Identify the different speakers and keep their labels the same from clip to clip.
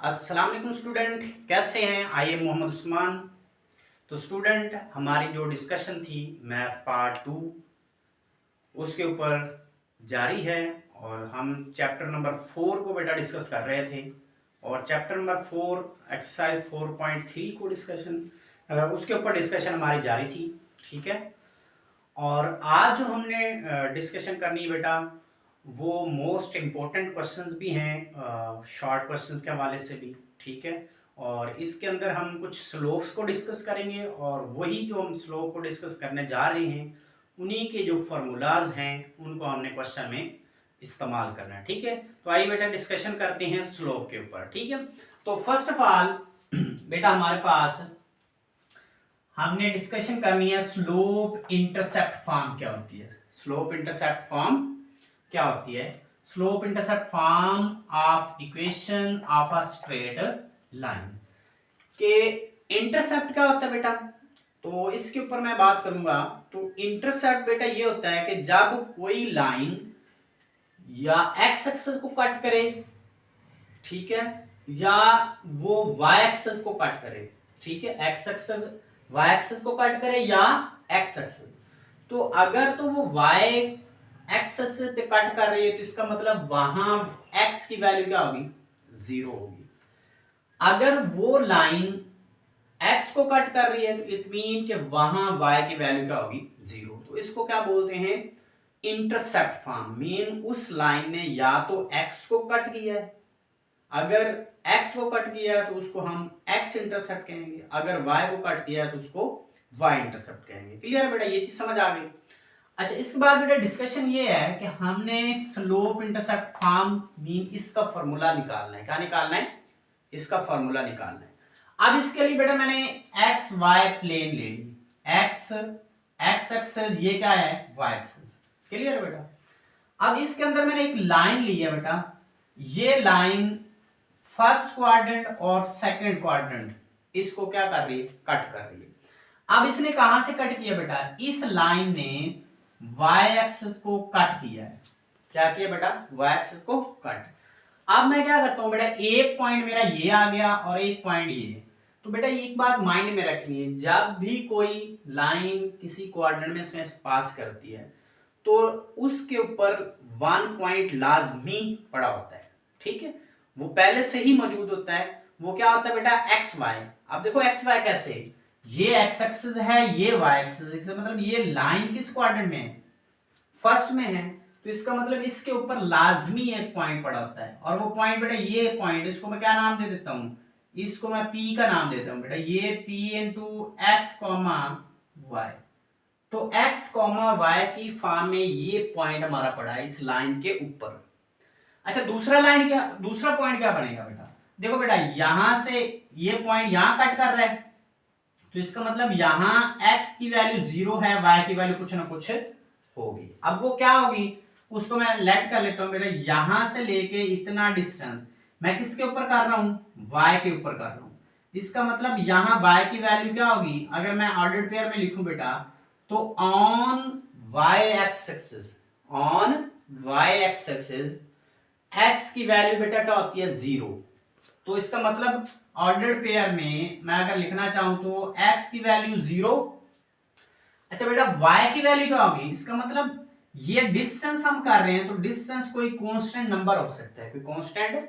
Speaker 1: अस्सलाम वालेकुम स्टूडेंट, कैसे हैं? I am Mohammad Usman. तो स्टूडेंट, हमारी जो डिस्कशन थी मैथ पार्ट 2 उसके ऊपर जारी है और हम चैप्टर नंबर 4 को बेटा डिस्कस कर रहे थे और चैप्टर नंबर 4 एक्सरसाइज 4.3 को उसके ऊपर डिस्कशन हमारी जारी थी। ठीक है। और आज जो हमने डिस्कशन करनी है बेटा, वो मोस्ट इम्पोर्टेंट क्वेश्चंस भी हैं, शॉर्ट क्वेश्चंस के हवाले से भी। ठीक है। और इसके अंदर हम कुछ स्लोप्स को डिस्कस करेंगे और वही जो हम स्लोप को डिस्कस करने जा रहे हैं उन्हीं के जो फार्मूलाज हैं उनको हमने क्वेश्चन में इस्तेमाल करना है। ठीक है। तो आइए बेटा डिस्कशन करते हैं स्लोप के ऊपर। ठीक है। तो फर्स्ट ऑफ ऑल बेटा हमारे पास हमने डिस्कशन करनी है स्लोप इंटरसेप्ट फॉर्म क्या होती है। स्लोप इंटरसेप्ट फॉर्म क्या होती है? Slope intercept form of equation of a straight line के इंटरसेप्ट क्या होता है बेटा? तो इसके ऊपर मैं बात करूंगा। तो इंटरसेप्ट बेटा ये होता है कि जब कोई लाइन या एक्स एक्सिस को कट करे, ठीक है, या वो वाई एक्सिस को कट करे। ठीक है, एक्स एक्सिस वाई एक्सिस को कट करे या एक्स एक्सिस। तो अगर तो वो वाई एक्सिस पे कट कर रही है तो इसका मतलब वहां एक्स की वैल्यू क्या होगी? 0 होगी। अगर वो लाइन एक्स को कट कर रही है तो इट मीन कि वहां वाई की वैल्यू क्या होगी? 0। तो इसको क्या बोलते हैं? Intercept form. मीन उस लाइन ने या तो एक्स को कट किया है, अगर x को कट किया है तो उसको हम x इंटरसेप्ट कहेंगे, अगर y को कट किया है तो उसको y इंटरसेप्ट कहेंगे। क्लियर है बेटा? ये चीज समझ आ गई। अच्छा, इसके बाद बेटा डिस्कशन ये है कि हमने स्लोप इंटरसेप्ट फॉर्म मीन इसका फॉर्मूला निकालना है। क्या निकालना है? इसका फॉर्मूला निकालना है। अब इसके लिए बेटा मैंने एक्स वाई प्लेन ले ली। एक्स एक्स एक्सेस ये क्या है? Y access. क्लियर है बेटा? अब इसके अंदर मैंने एक लाइन ली है बेटा। ये लाइन फर्स्ट क्वाड्रेंट और सेकंड क्वाड्रेंट इसको क्या कर रही है? कट कर रही है। अब इसने कहां से कट किया बेटा? इस लाइन ने वाई एक्सिस को कट किया है। क्या किया बेटा? वाई एक्सिस को कट। अब मैं क्या करता हूं बेटा, एक पॉइंट मेरा ये आ गया और एक पॉइंट ये। तो बेटा एक बात माइंड में रखनी है, जब भी कोई लाइन किसी क्वाड्रेंट में से पास करती है तो उसके ऊपर वन पॉइंट लाजमी पड़ा होता है। ठीक है, वो पहले से ही मौजूद होता है। वो क्या होता है बेटा? X y. अब देखो एक्स वाई कैसे, ये एक्स एक्सिस है, ये वाई एक्सिस है, मतलब ये लाइन किस क्वाड्रेंट में है? फर्स्ट में है। तो इसका मतलब इसके ऊपर लाजमी एक पॉइंट पड़ा होता है और वो पॉइंट बेटा ये पॉइंट, इसको मैं क्या नाम दे देता हूं? इसको मैं पी का नाम देता हूं बेटा। ये P into x comma y. तो x y की फॉर्म में ये पॉइंट हमारा पड़ा है इस लाइन के ऊपर। अच्छा, दूसरा पॉइंट क्या बनेगा बेटा? देखो बेटा, यहां से ये पॉइंट यहां कट कर रहा है तो इसका मतलब यहां x की वैल्यू 0 है, y की वैल्यू कुछ ना कुछ होगी। अब वो क्या होगी उसको मैं लेट कर लेता हूं बेटा। यहां से लेके इतना डिस्टेंस मैं किसके ऊपर कर रहा हूं? y के ऊपर कर रहा हूं। इसका मतलब यहां y की वैल्यू क्या होगी? अगर मैं ऑर्डर्ड पेयर में लिखूं बेटा, तो on y axis, on y axis x की वैल्यू बेटा क्या होती है? 0। तो इसका मतलब ऑर्डर्ड पेयर में मैं अगर लिखना चाहूं तो x की वैल्यू 0। अच्छा बेटा, y की वैल्यू क्या होगी? इसका मतलब ये डिस्टेंस हम कर रहे हैं तो डिस्टेंस कोई कांस्टेंट नंबर हो सकता है, कोई कांस्टेंट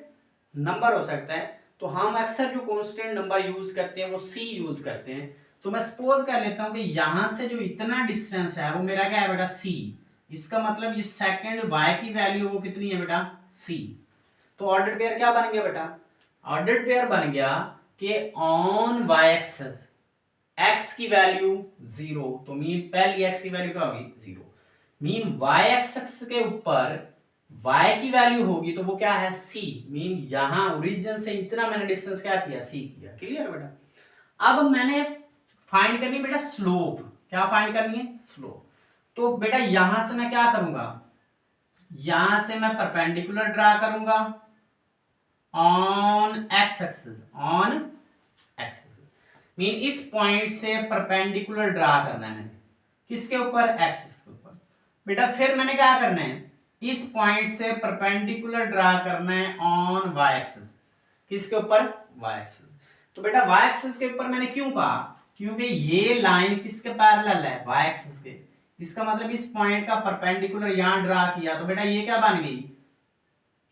Speaker 1: नंबर हो सकता है। तो हम अक्सर जो कांस्टेंट नंबर यूज करते हैं वो c यूज करते हैं। तो मैं सपोज कर लेता हूं कि यहां से जो इतना डिस्टेंस है वो मेरा क्या है बेटा? c। इसका मतलब ये सेकंड y की वैल्यू वो कितनी है बेटा? c। तो ऑर्डर्ड पेयर क्या बन गया बेटा? ऑर्डर्ड पेयर बन गया कि ऑन y एक्सिस x की वैल्यू 0। तो मीन पहली x की वैल्यू क्या होगी? 0। मीन y एक्सिस के ऊपर y की वैल्यू होगी तो वो क्या है? c। मीन यहां ओरिजिन से इतना मैंने डिस्टेंस क्या किया? c किया। क्लियर बेटा? अब मैंने फाइंड करनी बेटा स्लोप। क्या फाइंड करनी है? स्लोप। तो बेटा यहां से मैं क्या करूंगा? यहां से मैं परपेंडिकुलर ड्रा करूंगा on x axis, on axis mean इस पॉइंट से परपेंडिकुलर ड्रा करना है मैंने। किसके ऊपर? एक्सिस के ऊपर। बेटा फिर मैंने क्या करना है? इस पॉइंट से परपेंडिकुलर ड्रा करना है ऑन वाई एक्सिस। किसके ऊपर, वाई एक्सिस। तो बेटा वाई एक्सिस के ऊपर मैंने क्यों कहा, क्योंकि ये लाइन किसके पैरेलल है, वाई एक्सिस के। इसका मतलब इस पॉइंट का परपेंडिकुलर यहां ड्रा किया तो बेटा ये क्या बन गई,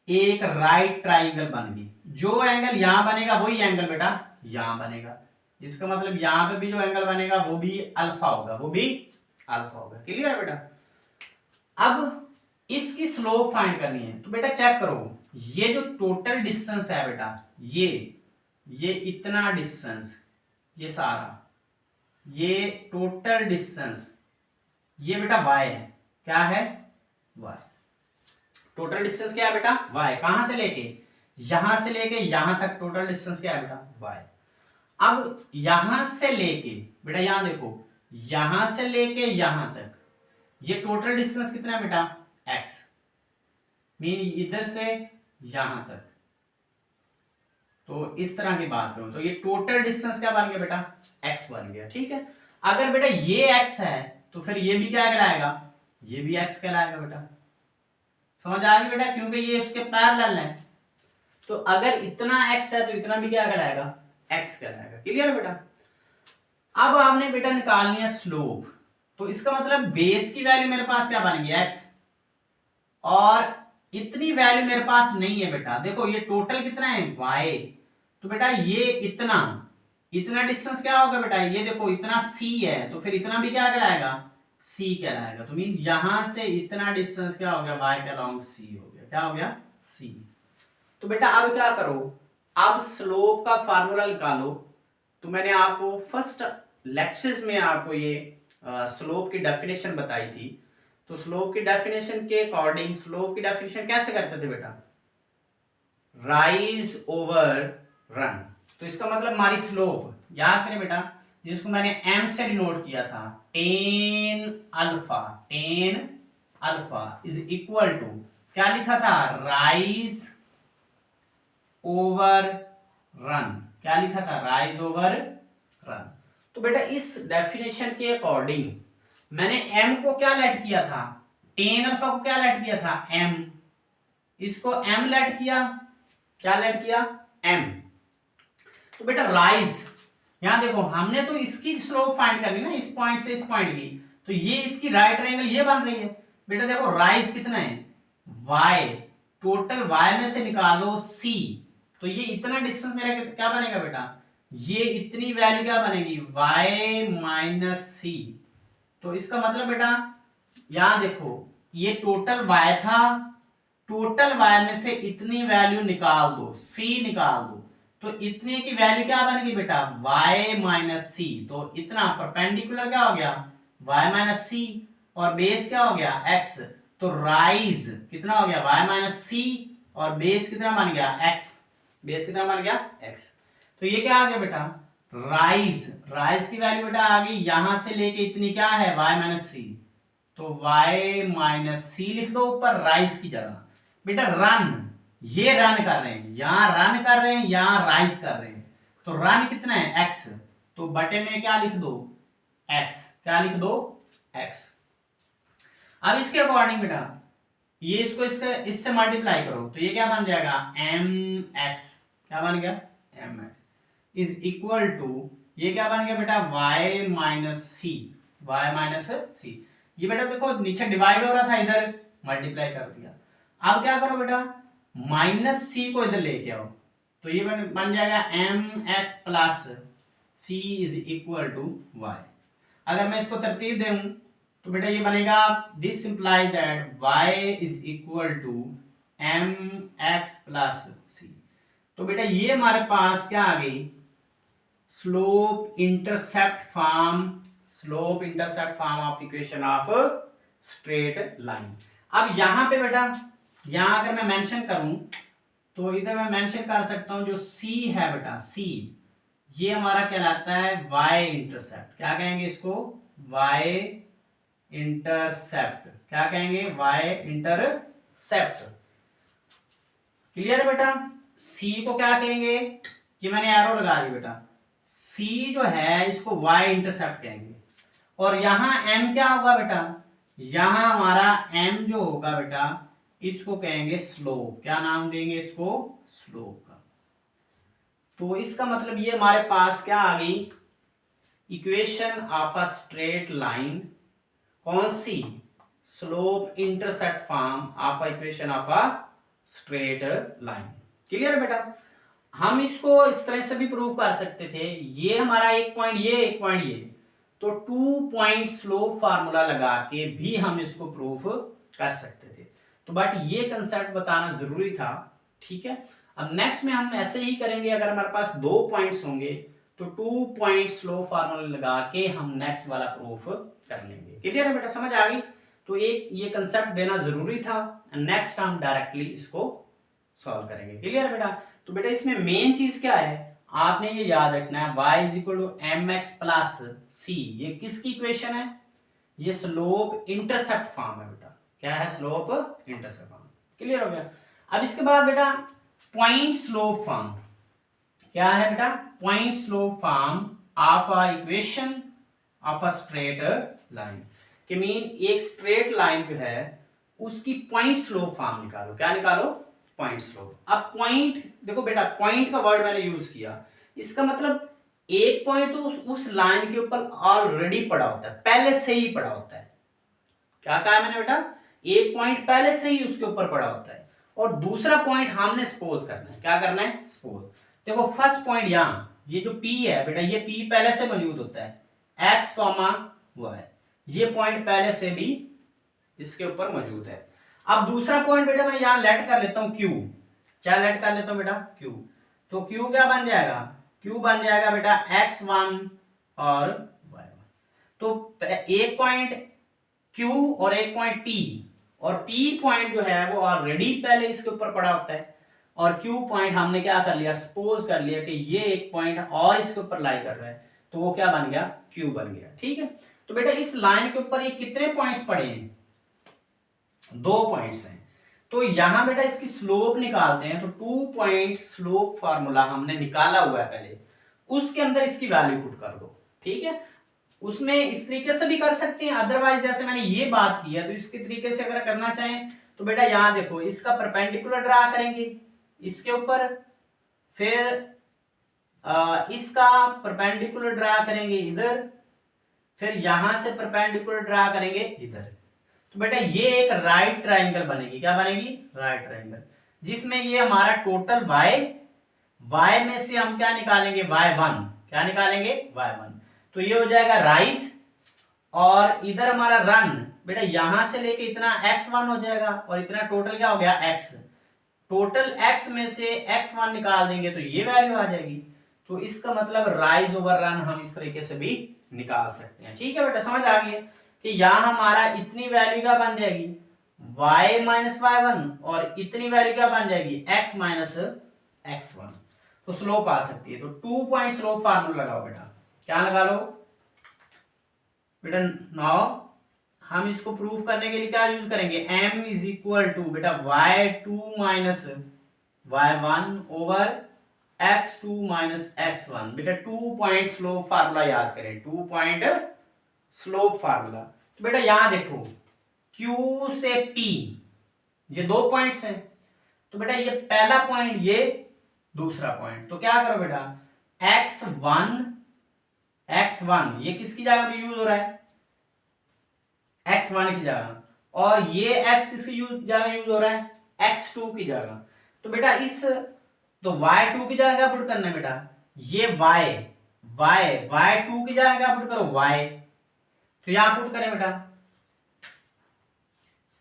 Speaker 1: एक राइट ट्राइंगल बन गई। जो एंगल यहां बनेगा वही एंगल बेटा यहां बनेगा। इसका मतलब यहां पे भी जो एंगल बनेगा वो भी अल्फा होगा, वो भी अल्फा होगा। क्लियर है बेटा। अब इसकी स्लोप फाइंड करनी है, तो बेटा चेक करो, ये जो टोटल डिस्टेंस है बेटा, ये इतना डिस्टेंस, ये सारा, ये टोटल डिस्टेंस, ये बेटा y है। क्या है, y। टोटल डिस्टेंस क्या है बेटा, y। कहां से लेके, यहां से लेके यहां तक टोटल डिस्टेंस क्या है बेटा, y। अब यहां से लेके बेटा, यहां देखो, यहां से लेके यहां तक ये टोटल डिस्टेंस कितना है बेटा, x। मीन इधर से यहां तक, तो इस तरह की बात करूं तो ये टोटल डिस्टेंस क्या बन गया बेटा, x बन गया। ठीक है। अगर बेटा ये x है तो फिर ये भी क्या कहलाएगा, ये भी x कहलाएगा बेटा। समझ आ गई बेटा, क्योंकि ये उसके पैरेलल है। तो अगर इतना x है तो इतना भी क्या कहलाएगा, x कहलाएगा। क्लियर है बेटा। अब आपने बेटा निकालनी है स्लोप, तो इसका मतलब बेस की वैल्यू मेरे पास क्या बन गई, x, और इतनी वैल्यू मेरे पास नहीं है बेटा। देखो ये टोटल कितना है, y। तो बेटा ये इतना डिस्टेंस क्या होगा बेटा, ये देखो इतना c है, तो फिर इतना भी क्या कहलाएगा, c कहलाएगा। तो मीन यहां से इतना डिस्टेंस क्या हो गया, y के अलोंग c हो गया। क्या हो गया, c। तो बेटा अब क्या करो, अब स्लोप का फार्मूला निकालो। तो मैंने आपको फर्स्ट लेक्चर्स में आपको ये स्लोप की डेफिनेशन बताई थी। तो स्लोप की डेफिनेशन के अकॉर्डिंग, स्लोप की डेफिनेशन कैसे करते थे बेटा, राइज ओवर रन। तो इसका मतलब हमारी स्लोप याद करें बेटा, जिसको मैंने m से डिनोट किया था, ten alpha is equal to क्या लिखा था, राइज ओवर रन। क्या लिखा था, राइज ओवर रन। तो बेटा इस डेफिनेशन के अकॉर्डिंग मैंने m को क्या लेट किया था, टेन अल्फा को क्या लेट किया था, m। इसको m लेट किया, क्या लेट किया, m। तो बेटा राइज, यहां देखो हमने तो इसकी स्लोप फाइंड करनी ना, इस पॉइंट से इस पॉइंट की। तो ये इसकी राइट ट्रायंगल ये बन रही है बेटा। देखो राइज कितना है, y, टोटल y में से निकालो c। तो ये इतना डिस्टेंस मेरा क्या बनेगा बेटा, ये इतनी वैल्यू क्या बनेगी, y माइनस सी। तो इसका मतलब बेटा यहां देखो, ये टोटल y था, टोटल y में से इतनी वैल्यू निकाल दो, c निकाल दो। तो इतने की वैल्यू क्या बन गई बेटा, y माइनस सी। तो इतना परपेंडिकुलर क्या हो गया, y माइनस सी, और बेस क्या हो गया, x। तो राइज कितना हो गया, y माइनस सी, और बेस कितना बन गया, x। बेस कितना बन गया, x। तो ये क्या आ गया बेटा, राइज की वैल्यू बेटा आ गई यहां से लेके इतनी क्या है, y माइनस सी। तो y माइनस सी लिख दो ऊपर राइज की जगह। बेटा रन, ये रन कर रहे हैं, यहां रन कर रहे हैं, यहां राइज कर रहे हैं। तो रन कितना है, x। तो बटे में क्या लिख दो, x। क्या लिख दो, x। अब इसके अकॉर्डिंग बेटा ये इससे मल्टीप्लाई करो, तो ये क्या बन जाएगा, mx। क्या बन गया, mx इज इक्वल टू, ये क्या बन गया बेटा, y माइनस सी। ये बेटा देखो नीचे डिवाइड हो रहा था, इधर मल्टीप्लाई कर दिया। अब क्या करो बेटा, माइनस सी को इधर लेके आओ, तो ये बन जाएगा mx plus c is equal to y। अगर मैं इसको तरतीब दूं तो बेटा ये बनेगा, this implies that y is equal to mx plus C. तो बेटा ये हमारे पास क्या आ गई, slope intercept form of equation of straight line. अब यहां पे बेटा, यहां अगर मैं मेंशन करूं तो इधर मैं मेंशन कर सकता हूं, जो c है बेटा, c ये हमारा कहलाता है y इंटरसेप्ट। क्या कहेंगे इसको, y इंटरसेप्ट। क्या कहेंगे, y इंटरसेप्ट। क्लियर है बेटा। c को क्या कहेंगे, कि मैंने एरो लगा दी बेटा, c जो है इसको y इंटरसेप्ट कहेंगे। और यहां m क्या होगा बेटा, यहां हमारा m जो होगा बेटा, इसको कहेंगे स्लोप। क्या नाम देंगे इसको, स्लोप का। तो इसका मतलब ये हमारे पास क्या आ गई, equation of a straight line, कौन सी, slope intercept form of equation of a straight line. Clear बेटा। हम इसको इस तरह से भी प्रूव कर सकते थे, ये हमारा एक पॉइंट ये, एक पॉइंट ये, तो 2 पॉइंट स्लोप फार्मूला लगा के भी हम इसको प्रूफ कर सकते थे, तो बट ये कंसेप्ट बताना जरूरी था। ठीक है, अब नेक्स्ट में हम ऐसे ही करेंगे, अगर हमारे पास 2 पॉइंट्स होंगे तो 2 पॉइंट स्लोप फार्मूला लगा के हम नेक्स्ट वाला प्रूफ कर लेंगे। क्लियर है बेटा, समझ आ गई। तो एक ये कंसेप्ट देना जरूरी था, नेक्स्ट हम डायरेक्टली इसको सॉल्व करेंगे। क्लियर बेटा। तो बेटा इसमें मेन चीज क्या है, आपने ये याद रखना है, y is equal to M X plus C, ये किसकी इक्वेशन है, ये स्लोप इंटरसेप्ट फॉर्म है बेटा। क्या है, स्लोप इंटरसेप्ट फॉर्म। क्लियर हो गया। अब इसके बाद बेटा पॉइंट स्लोप फॉर्म, क्या है बेटा, point slope form of a equation of a straight line, कि मीन एक स्ट्रेट लाइन जो है उसकी पॉइंट स्लोप फॉर्म निकालो। क्या निकालो, पॉइंट स्लोप। अब पॉइंट देखो बेटा, पॉइंट का वर्ड मैंने यूज किया, इसका मतलब एक पॉइंट तो उस लाइन के ऊपर ऑलरेडी पड़ा होता है, पहले से ही पड़ा होता है। क्या कहा मैंने बेटा, एक पॉइंट पहले से ही उसके ऊपर पड़ा होता है, और दूसरा पॉइंट हमने सपोज करना है। क्या करना है, सपोज। देखो फर्स्ट पॉइंट यहां, ये जो P है बेटा, ये P पहले से मौजूद होता है, x, y, ये पॉइंट पहले से भी इसके ऊपर मौजूद है। अब दूसरा पॉइंट बेटा मैं यहां लेट कर लेता हूं Q। क्या लेट कर लेता हूं बेटा, Q। तो Q क्या बन जाएगा, Q बन जाएगा बेटा x1 और y1। तो एक पॉइंट Q और एक पॉइंट P, और P पॉइंट जो है वो ऑलरेडी पहले इसके ऊपर पड़ा होता है, और Q पॉइंट हमने क्या कर लिया, सपोज कर लिया कि ये एक पॉइंट और इसके ऊपर लाई कर रहा है, तो वो क्या बन गया, Q बन गया। ठीक है, तो बेटा इस लाइन के ऊपर ये कितने पॉइंट्स पड़े हैं, 2 पॉइंट्स हैं। तो यहां बेटा इसकी स्लोप निकालते हैं, तो 2 पॉइंट स्लोप फार्मूला हमने निकाला हुआ है पहले, उसके अंदर इसकी वैल्यू पुट कर दो। ठीक है, उसमें इस तरीके से भी कर सकते हैं, अदरवाइज जैसे मैंने ये बात की है तो इसके तरीके से अगर करना चाहें तो बेटा यहां देखो, इसका परपेंडिकुलर ड्रा करेंगे इसके ऊपर, फिर इसका परपेंडिकुलर ड्रा करेंगे इधर, फिर यहां से परपेंडिकुलर ड्रा करेंगे इधर। तो बेटा ये एक राइट ट्राइंगल बनेगी। क्या बनेगी, राइट ट्राइंगल, जिसमें ये हमारा टोटल y में से हम क्या निकालेंगे, y1। क्या निकालेंगे, y1। तो ये हो जाएगा राइज, और इधर हमारा रन, बेटा यहां से लेके इतना x1 हो जाएगा, और इतना टोटल क्या हो गया, x। टोटल x में से x1 निकाल देंगे तो ये वैल्यू आ जाएगी। तो इसका मतलब राइज ओवर रन हम इस तरीके से भी निकाल सकते हैं। ठीक है बेटा, समझ आ गई कि यहां हमारा इतनी वैल्यू क्या बन जाएगी, y माइनस y1, और इतनी वैल्यू क्या बन जाएगी, x माइनस x1। तो स्लोप आ सकती है। तो 2 पॉइंट स्लोप फार्मूला लगाओ बेटा। क्या लगा लो बेटा, नाउ हम इसको प्रूफ करने के लिए क्या यूज करेंगे, m इज इक्वल टू बेटा y2 minus y1 over x2 minus x1। बेटा 2 पॉइंट स्लोप फार्मूला याद करें, 2 पॉइंट स्लोप फार्मूला। तो बेटा यहां देखो, Q से P ये 2 पॉइंट्स हैं, तो बेटा ये पहला पॉइंट, ये दूसरा पॉइंट, तो क्या करो बेटा, x1 ये किसकी जगह पे यूज हो रहा है, x1 की जगह, और ये x किसकी जगह यूज हो रहा है, x2 की जगह। तो बेटा इस, तो y2 की जगह क्या पुट करना है बेटा, ये y2 की जगह क्या पुट करो, y। तो यहां पुट करें बेटा,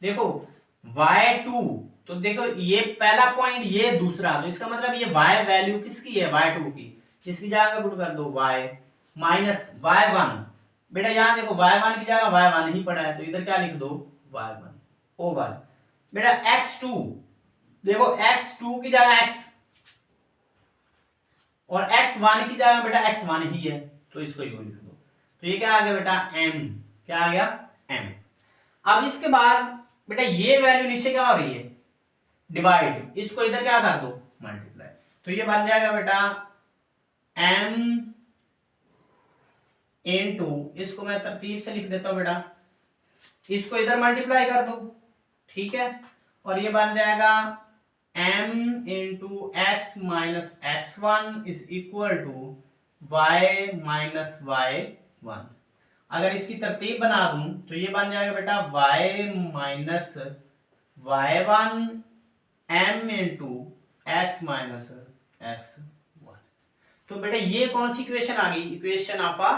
Speaker 1: देखो y2, तो देखो ये पहला पॉइंट, ये दूसरा, तो इसका मतलब ये y वैल्यू किसकी है, y2 की, इसकी जगह पुट कर दो y माइनस y1। बेटा यहां देखो y1 की जगह y1 ही पड़ा है, तो इधर क्या लिख दो, y1 ओवर बेटा x2, देखो x2 की जगह x, और x1 की जगह बेटा x1 ही है, तो इसको यूं लिख दो। तो ये क्या आ गया बेटा, m। क्या आ गया, m। अब इसके बाद बेटा ये वैल्यू नीचे क्या हो रही है, डिवाइड, इसको इधर क्या कर दो, मल्टीप्लाई। तो ये बन जाएगा बेटा m इनटू, इसको मैं तरतीब से लिख देता हूं बेटा, इसको इधर मल्टीप्लाई कर दो। ठीक है, और ये बन जाएगा m into x minus x one is equal to y minus y one. अगर इसकी तरतीब बना दूं तो ये बन जाएगा बेटा y minus y one m into x minus x one. तो बेटा ये कौन सी इक्वेशन आ गई? Equation of a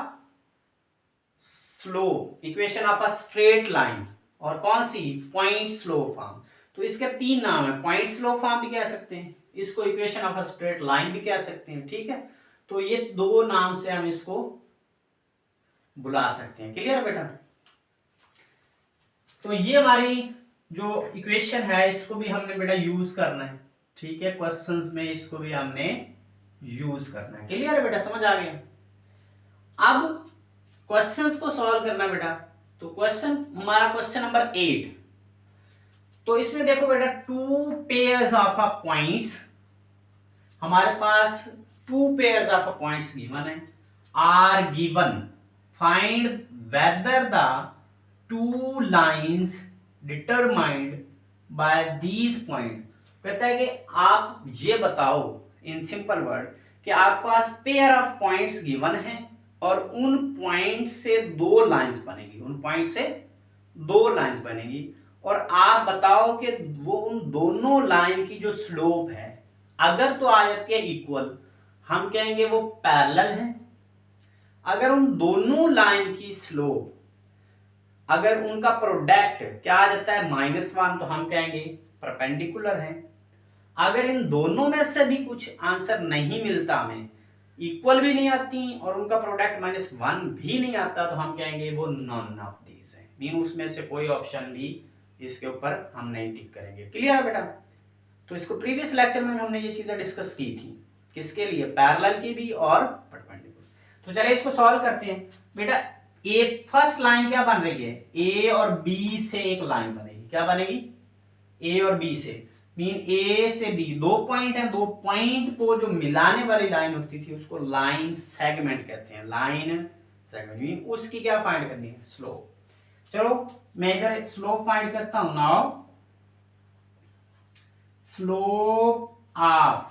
Speaker 1: slope, equation of a straight line. और कौन सी? Point slow form. तो इसके तीन नाम है, पॉइंट स्लो फॉर्म भी कह सकते हैं, इसको equation of a straight line भी कह सकते हैं। ठीक है, तो ये दो नाम से हम इसको बुला सकते हैं। क्लियर है बेटा? तो ये हमारी जो इक्वेशन है इसको भी हमने बेटा यूज करना है। ठीक है, क्वेश्चंस में इसको भी हमने यूज करना है। क्लियर है बेटा? समझ आ गया? अब क्वेश्चंस को सॉल्व करना बेटा। तो क्वेश्चन हमारा क्वेश्चन नंबर 8। तो इसमें देखो बेटा, two pairs of a points, हमारे पास two pairs of points given है, are given, find whether the two lines determined by these point. कहता है कि आप ये बताओ इन सिंपल वर्ड कि आपके पास पेयर ऑफ पॉइंट्स गिवन है और उन पॉइंट से दो लाइंस बनेगी, उन पॉइंट से दो लाइंस बनेगी, और आप बताओ कि वो उन दोनों लाइन की जो स्लोप है अगर तो आ जाती है इक्वल, हम कहेंगे वो पैरेलल है। अगर उन दोनों लाइन की स्लोप, अगर उनका प्रोडक्ट क्या आ जाता है -1, तो हम कहेंगे परपेंडिकुलर है। अगर इन दोनों में से भी कुछ आंसर नहीं मिलता हमें, इक्वल भी नहीं आती और उनका प्रोडक्ट -1 भी नहीं आता, तो हम कहेंगे वो नॉन ऑफ दीज है, मीन उसमें से कोई ऑप्शन भी इसके ऊपर हम नहीं टिक करेंगे। क्लियर है बेटा? तो इसको प्रीवियस लेक्चर में हमने ये चीजें डिस्कस की थी, किसके लिए? पैरेलल की भी और परपेंडिकुलर। तो चलिए इसको सॉल्व करते हैं बेटा। ए फर्स्ट लाइन क्या बन रही है? ए और बी से एक लाइन बनेगी। क्या बनेगी? ए और बी से, मीन ए से बी दो पॉइंट है, दो पॉइंट को जो मिलाने वाली लाइन होती थी उसको लाइन सेगमेंट कहते हैं। लाइन सेगमेंट मीन उसकी क्या फाइंड करनी है? स्लोप। चलो मैं इधर स्लोप फाइंड करता हूं। Now slope of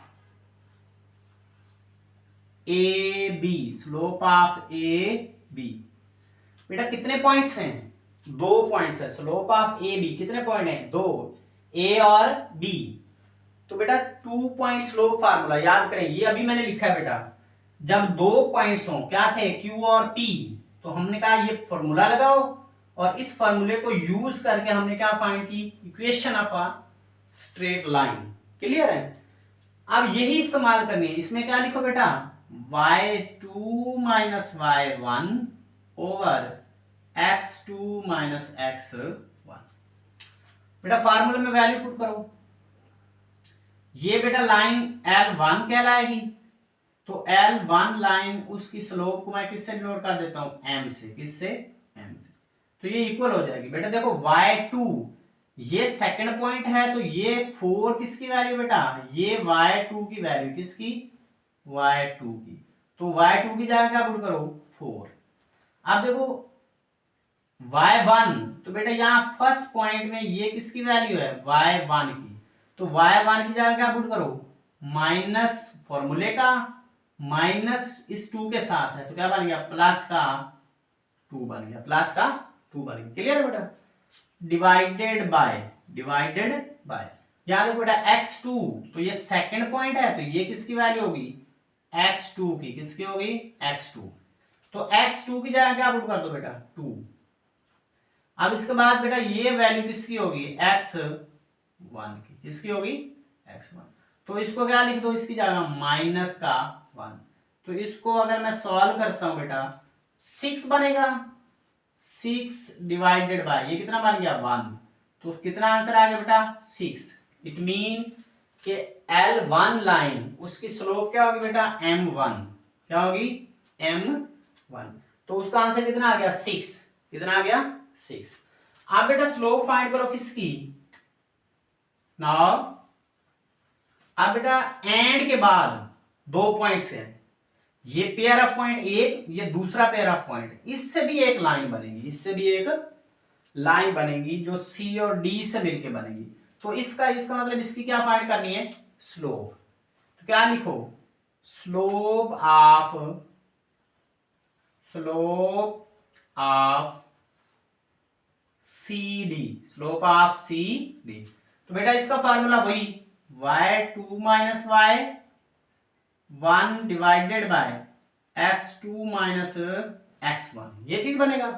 Speaker 1: A B, slope of A B बेटा कितने पॉइंट्स हैं? दो पॉइंट्स है। स्लोप ऑफ ए बी कितने पॉइंट हैं? दो, ए और बी। तो बेटा 2 पॉइंट स्लोप फार्मूला याद करें, ये अभी मैंने लिखा है बेटा। जब दो पॉइंट्स हो, क्या थे? क्यू और पी, तो हमने कहा ये फॉर्मूला लगाओ और इस फॉर्मूले को यूज करके हमने क्या फाइंड की? Equation of a straight line. Clear है? अब यही इस्तेमाल करनी है। इसमें क्या लिखो बेटा? y2 minus y1 over x2 minus x1। बेटा फार्मूले में वैल्यू पुट करो। ये बेटा लाइन L1 कहलाएगी, तो L1 लाइन उसकी स्लोप को मैं किससे डिनोट कर देता हूं? m से। किससे? m से। तो ये इक्वल हो जाएगी। बेटा देखो y2 ये सेकंड पॉइंट है, तो ये 4 किसकी वैल्यू बेटा? ये y2 की वैल्यू, किसकी? y2 की। तो y2 की जगह क्या पुट करो? 4। अब देखो y1, तो बेटा यहां फर्स्ट पॉइंट में ये किसकी वैल्यू है? y1 की। तो y1 की जगह क्या पुट करो? माइनस फॉर्मूले का माइनस इस 2 के साथ है, तो क्या बन गया? प्लस का 2 बन गया, प्लस का 2 बन गया। क्लियर है बेटा? डिवाइडेड बाय यहां देखो बेटा x2, तो ये सेकंड पॉइंट है, तो ये किसकी वैल्यू होगी? x2 की। किसकी होगी? x2। तो x2 की जगह क्या पुट कर दो बेटा? 2। अब इसके बाद बेटा ये वैल्यू किसकी होगी? x1 की। किसकी होगी? x1। तो इसको क्या लिख दो इसकी जगह? माइनस का 1। तो इसको अगर मैं सॉल्व करता हूं बेटा, 6 बनेगा। 6 डिवाइडेड बाय ये कितना बन गया? 1। तो कितना आंसर आ गया बेटा? 6। इट मीन कि L1 लाइन उसकी स्लोप क्या होगी बेटा? m1। क्या होगी? m1। तो उसका आंसर कितना आ गया? 6। कितना आ गया? 6। आप बेटा स्लोप फाइंड करो किसकी? नाउ अब बेटा एंड के बाद दो पॉइंट्स हैं, ये पेयर ऑफ पॉइंट एक, ये दूसरा पेयर ऑफ पॉइंट, इससे भी एक लाइन बनेगी, इससे भी एक लाइन बनेगी जो सी और डी से मिलके बनेगी। तो इसका इसका मतलब इसकी क्या फाइंड करनी है, स्लोप। तो क्या लिखो, slope of C D, slope of C D. तो बेटा इसका फार्मूला वही y2 minus y 1 divided by x2 minus x1, ये चीज बनेगा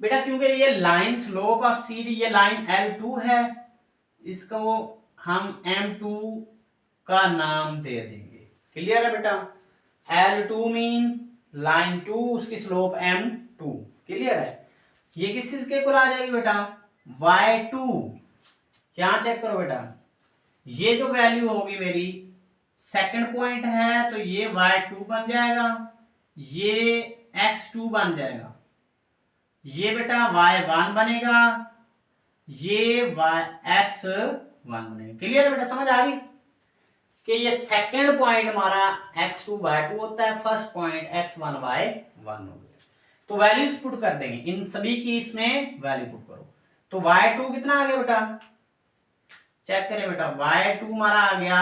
Speaker 1: बेटा। क्योंकि ये line slope of C D, ये लाइन L2 है, इसको हम M2 का नाम दे देंगे। क्लियर है बेटा, L2 मीन लाइन 2, उसकी स्लोप M2। क्लियर है, ये किस चीज के इक्वल आ जाएगी बेटा, y2। यहां चेक करो बेटा, ये जो वैल्यू होगी मेरी सेकंड पॉइंट है, तो ये y2 बन जाएगा, ये x2 बन जाएगा, ये बेटा y1 बनेगा, ये x1 बनेगा। क्लियर है बेटा, समझ आ गई कि ये सेकंड पॉइंट हमारा x2 y2 होता है, फर्स्ट पॉइंट x1 y1 हो गया। तो वैल्यूज पुट कर देंगे इन सभी की, इसमें वैल्यू पुट करो। तो y2 कितना आ गया बेटा, चेक करें बेटा, y2 हमारा आ गया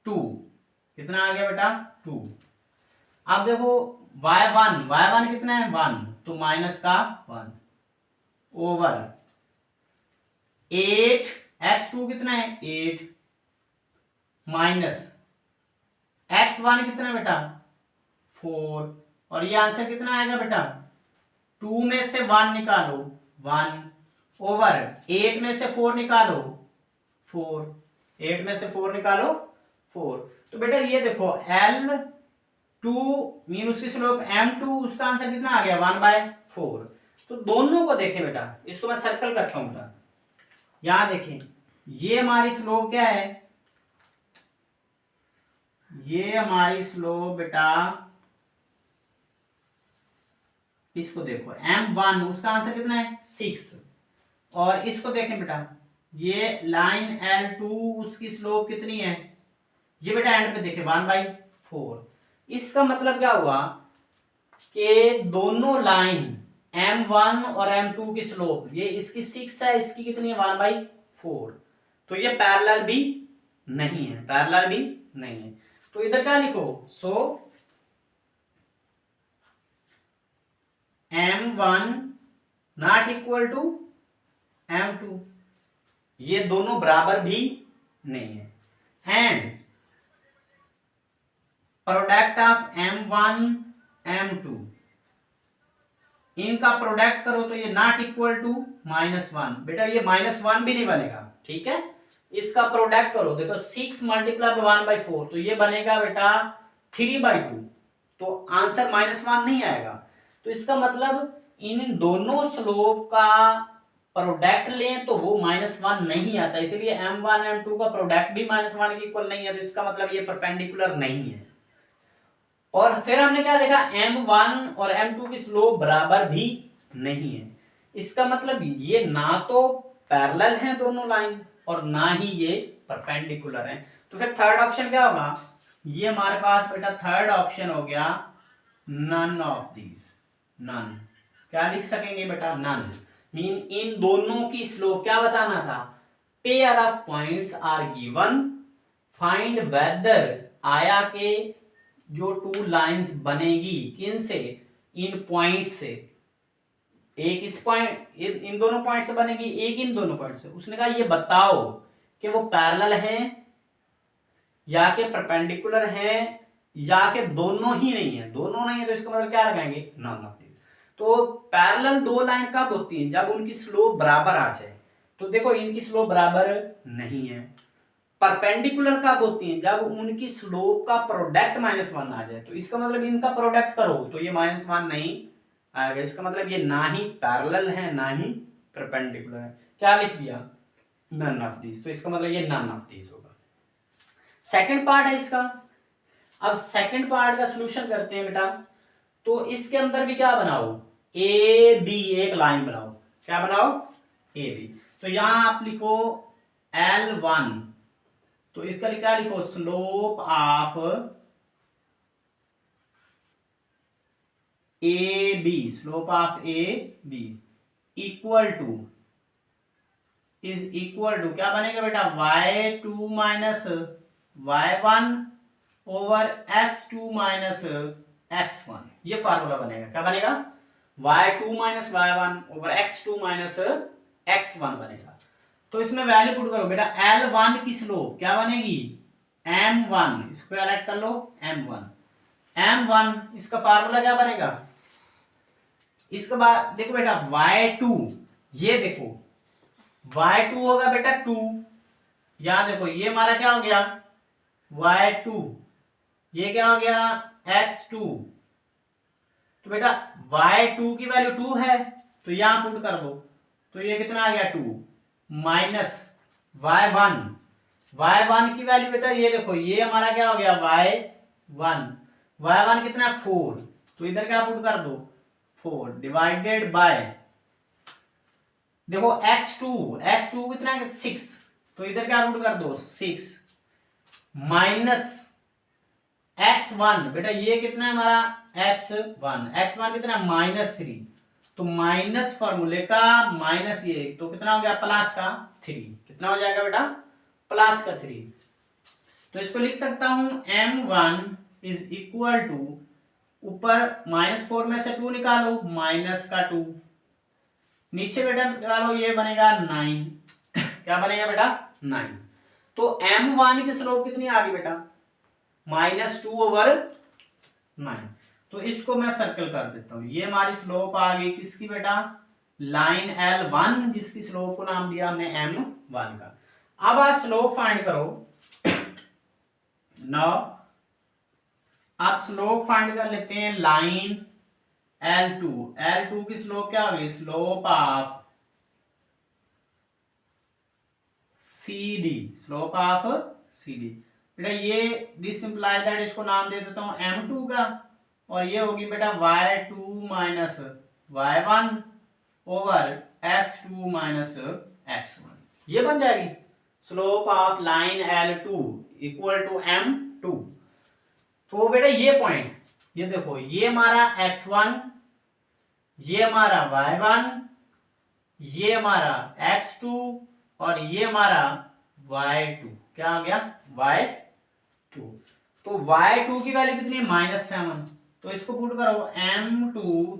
Speaker 1: 2। कितना आ गया बेटा, 2। अब देखो y1 कितना है, 1, तो माइनस का 1 ओवर 8, x2 कितना है 8 माइनस x1 कितना है बेटा 4, और ये आंसर कितना आएगा बेटा, 2 में से 1 निकालो 1 ओवर 8 में से 4 निकालो 4, 8 में से 4 निकालो 4। तो बेटा ये देखो L2 मीन उसकी स्लोप M2, उसका आंसर कितना आ गया 1/4। तो दोनों को देखें बेटा, इसको मैं सर्कल करता हूं बेटा, यहां देखें, ये हमारी स्लोप क्या है, ये हमारी स्लोप बेटा, इसको देखो M1, उसका आंसर कितना है 6, और इसको देखें बेटा, ये लाइन L2, उसकी स्लोप कितनी है, ये बेटा एंड पे देखें 1/4। इसका मतलब क्या हुआ कि दोनों लाइन M1 और M2 की स्लोप, ये इसकी 6 है, इसकी कितनी है 1/4, तो ये पैरेलल भी नहीं है, पैरेलल भी नहीं है। तो इधर क्या लिखो, सो M1 not equal to M2, ये दोनों बराबर भी नहीं है। And product of M1 M2, इनका प्रोडक्ट करो तो ये नॉट इक्वल टू -1। बेटा ये -1 भी नहीं बनेगा, ठीक है, इसका प्रोडक्ट करो, देखो 6 मल्टीप्लाई 1/4, तो ये बनेगा बेटा 3/2, तो आंसर -1 नहीं आएगा। तो इसका मतलब इन दोनों स्लोप का प्रोडक्ट लें तो वो -1 नहीं आता, इसलिए M1 M2 का प्रोडक्ट भी -1 के इक्वल नहीं है, तो इसका मतलब ये परपेंडिकुलर नहीं है। और फिर हमने क्या देखा, M1 और M2 की स्लोप बराबर भी नहीं है, इसका मतलब ये ना तो पैरेलल हैं दोनों लाइन, और ना ही ये परपेंडिकुलर हैं। तो फिर थर्ड ऑप्शन क्या होगा, ये हमारे पास बेटा थर्ड ऑप्शन हो गया नन ऑफ दीज। नन क्या लिख सकेंगे बेटा, नन मीन इन दोनों की स्लोप क्या बताना था, pair of points are given, find whether आया के जो 2 लाइंस बनेगी किन से, इन पॉइंट से, एक इस पॉइंट इन दोनों पॉइंट से बनेगी, एक इन दोनों पॉइंट से। उसने कहा ये बताओ कि वो पैरेलल है या के परपेंडिकुलर है या के दोनों ही नहीं है, दोनों नहीं है, तो इसका मतलब क्या लगाएंगे, नॉन ऑफ दीज। तो पैरेलल दो लाइन कब होती है, जब उनकी स्लोप बराबर आ जाए। तो देखो इनकी स्लोप बराबर नहीं है। परपेंडिकुलर कब होती है, जब उनकी स्लोप का प्रोडक्ट -1 आ जाए, तो इसका मतलब इनका प्रोडक्ट करो तो ये -1 नहीं आएगा, इसका मतलब ये ना ही पैरेलल है ना ही परपेंडिकुलर है। क्या लिख दिया, नन ऑफ दीज, तो इसका मतलब ये नन ऑफ दीज होगा। सेकंड पार्ट है इसका। अब सेकंड पार्ट का सॉल्यूशन करते हैं बेटा। तो इसके अंदर भी क्या बनाओ, ए बी, एक लाइन बनाओ, क्या बनाओ, ए बी। तो यहां आप लिखो L1, तो इसका क्या लिखो, slope of A B, slope of A B equal to is equal to क्या बनेगा बेटा, y2 minus y1 over x2 minus x1। ये फार्मूला बनेगा, क्या बनेगा, y2 minus y1 over x2 minus x1 बनेगा। तो इसमें वैल्यू पुट करो बेटा, L1 की स्लोप क्या बनेगी, m1, इसको ऐड कर लो m1 इसका फार्मूला क्या बनेगा, इसके बाद देखो बेटा y2, ये देखो y2 होगा बेटा 2, यहां देखो ये हमारा क्या हो गया y2, ये क्या हो गया x2। तो बेटा y2 की वैल्यू 2 है तो यहां पुट कर दो, तो ये कितना आ गया 2 माइनस y1 की वैल्यू बेटा ये देखो, ये हमारा क्या हो गया y1 कितना है 4, तो इधर क्या पुट कर दो 4 डिवाइडेड बाय, देखो x2 कितना है 6, तो इधर क्या पुट कर दो 6 माइनस x1, बेटा ये कितना है हमारा x1 कितना है -3, तो माइनस फॉर्मूले का माइनस ये, तो कितना हो गया प्लस का 3, कितना हो जाएगा बेटा प्लस का 3। तो इसको लिख सकता हूं m1 इज इक्वल टू, ऊपर -4 में से 2 निकालो माइनस का 2, नीचे बेटा निकालो ये बनेगा 9, क्या बनेगा बेटा 9। तो m1 की स्लोप कितनी आ गई बेटा -2 ओवर 9, तो इसको मैं सर्कल कर देता हूं, ये हमारी स्लोप आ गई किसकी बेटा, लाइन L1 जिसकी स्लोप को नाम दिया हमने m1 का। अब आप स्लोप फाइंड करो, नाउ आप स्लोप फाइंड कर लेते हैं लाइन L2 की स्लोप क्या होगी, स्लोप ऑफ CD बेटा ये दिस इंप्लाइज दैट, इसको नाम दे देता हूं m2 का, और ये होगी बेटा y2 minus y1 over x2 minus x1, ये बन जाएगी slope of line L2 equal to m2। तो बेटा ये पॉइंट, ये देखो ये हमारा x1, ये हमारा y1, ये हमारा x2 और ये हमारा y2, क्या आ गया y2। तो y2 की वैल्यू कितनी है -7, तो इसको पुट करो m2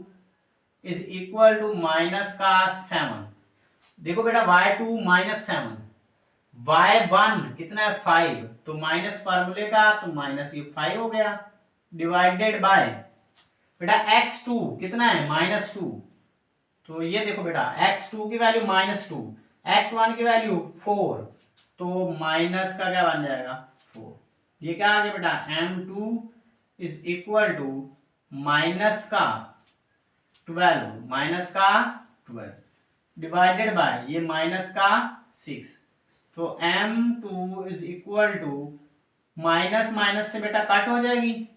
Speaker 1: is equal to minus का 7, देखो बेटा y2 -7, y1 कितना है 5, तो माइनस फार्मूले का तो माइनस ये 5 हो गया डिवाइडेड बाय बेटा x2 कितना है -2, तो ये देखो बेटा x2 की वैल्यू -2, x1 की वैल्यू 4, तो माइनस का क्या बन जाएगा 4, ये क्या आ गया बेटा m2 is equal to minus का 12 डिवाइडेड बाय ये माइनस का 6, तो m2 is equal to minus minus से बेटा कट हो जाएगी,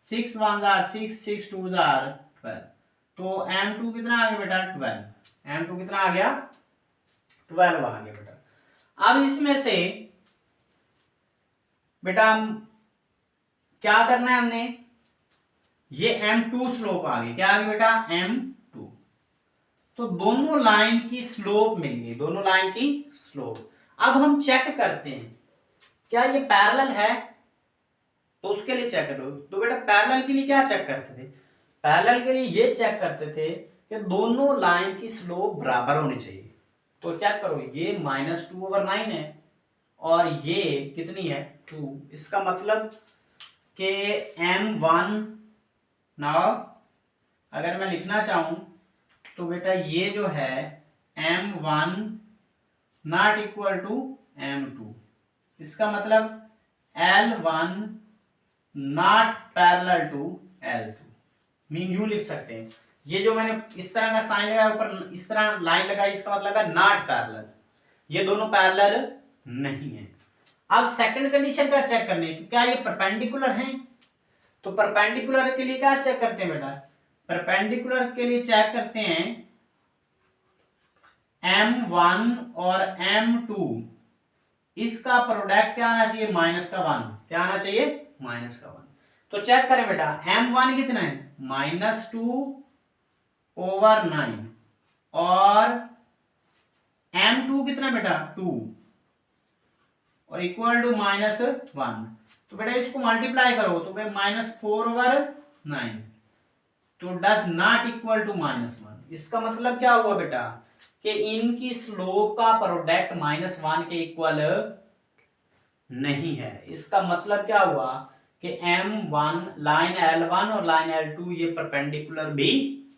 Speaker 1: 6 1 जार 6 6 2 जार 12, तो m2 कितना आ गया बेटा 12, m2 कितना आ गया 12 आ गया बेटा। अब इसमें से बेटा क्या करना है हमने, ये m2 स्लोप आ गई, क्या आ गई बेटा m2, तो दोनों लाइन की स्लोप मिल गई, दोनों लाइन की स्लोप। अब हम चेक करते हैं क्या ये पैरेलल है, तो उसके लिए चेक करो, तो बेटा पैरेलल के लिए क्या चेक करते थे, पैरेलल के लिए ये चेक करते थे कि दोनों लाइन की स्लोप बराबर होनी चाहिए। तो चेक करो ये -2/9 है और ये कितनी है 2, इसका मतलब कि m1 नाउ अगर मैं लिखना चाहूं तो बेटा ये जो है m1 not equal to m2, इसका मतलब L1 not parallel to L2, mean यूं लिख सकते हैं, ये जो मैंने इस तरह का साइन लगाया ऊपर इस तरह लाइन लगाई, इसका मतलब है नॉट पैरेलल, ये दोनों पैरेलल नहीं है। अब सेकंड कंडीशन क्या चेक करने की, क्या ये परपेंडिकुलर हैं, तो परपेंडिकुलर के लिए क्या चेक करते हैं बेटा, परपेंडिकुलर के लिए चेक करते हैं m1 और m2, इसका प्रोडक्ट क्या आना चाहिए -1, क्या आना चाहिए -1। तो चेक करें बेटा m1 कितना है -2/9 और m2 कितना बेटा 2 और इक्वल टू -1, तो बेटा इसको मल्टीप्लाई करो तो भाई -4/9, तो डज नॉट इक्वल टू -1। इसका मतलब क्या हुआ बेटा कि इनकी स्लोप का प्रोडक्ट -1 के इक्वल नहीं है। इसका मतलब क्या हुआ कि M1 लाइन L1 और लाइन L2 ये परपेंडिकुलर भी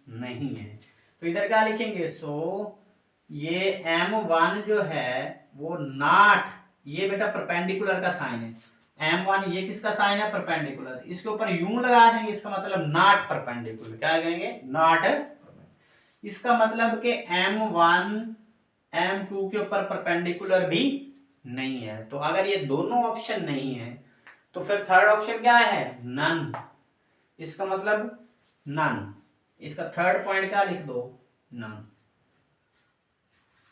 Speaker 1: नहीं है। तो इधर क्या लिखेंगे, सो ये M1 जो है वो नॉट, ये बेटा परपेंडिकुलर का साइन है, M1 ये किसका साइन है, परपेंडिकुलर, इसके ऊपर यूं लगा देंगे, इसका मतलब नॉट परपेंडिकुलर, क्या कहेंगे, नॉट। इसका मतलब कि M1 M2 के ऊपर परपेंडिकुलर भी नहीं है। तो अगर ये दोनों ऑप्शन नहीं है तो फिर थर्ड ऑप्शन क्या है, नन। इसका मतलब नन, इसका थर्ड पॉइंट क्या लिख दो, नन।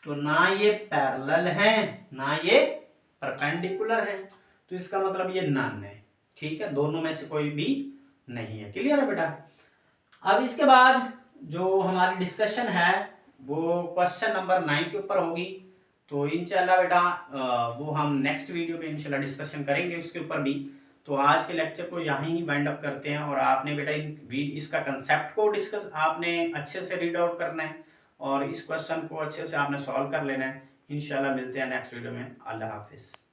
Speaker 1: तो ना ये पैरेलल है ना ये परपेंडिकुलर है, तो इसका मतलब ये नन है। ठीक है, दोनों में से कोई भी नहीं है। क्लियर है बेटा। अब इसके बाद जो हमारी डिस्कशन है वो क्वेश्चन नंबर 9 के ऊपर होगी। तो इंशाल्लाह बेटा वो हम नेक्स्ट वीडियो में इंशाल्लाह डिस्कशन करेंगे उसके ऊपर भी। तो आज के लेक्चर को यहाँ ही वाइंड अप करते हैं, और आपने बेटा इसका कंसेप्ट को डिस्कस आपने अच्छे से रीड आउट करना है और इस क्वेश्चन को अच्छे से आपने सॉल्व कर लेना है। इंशाल्लाह मिलते हैं नेक्स्ट वीडियो में। अल्लाह हाफिज़।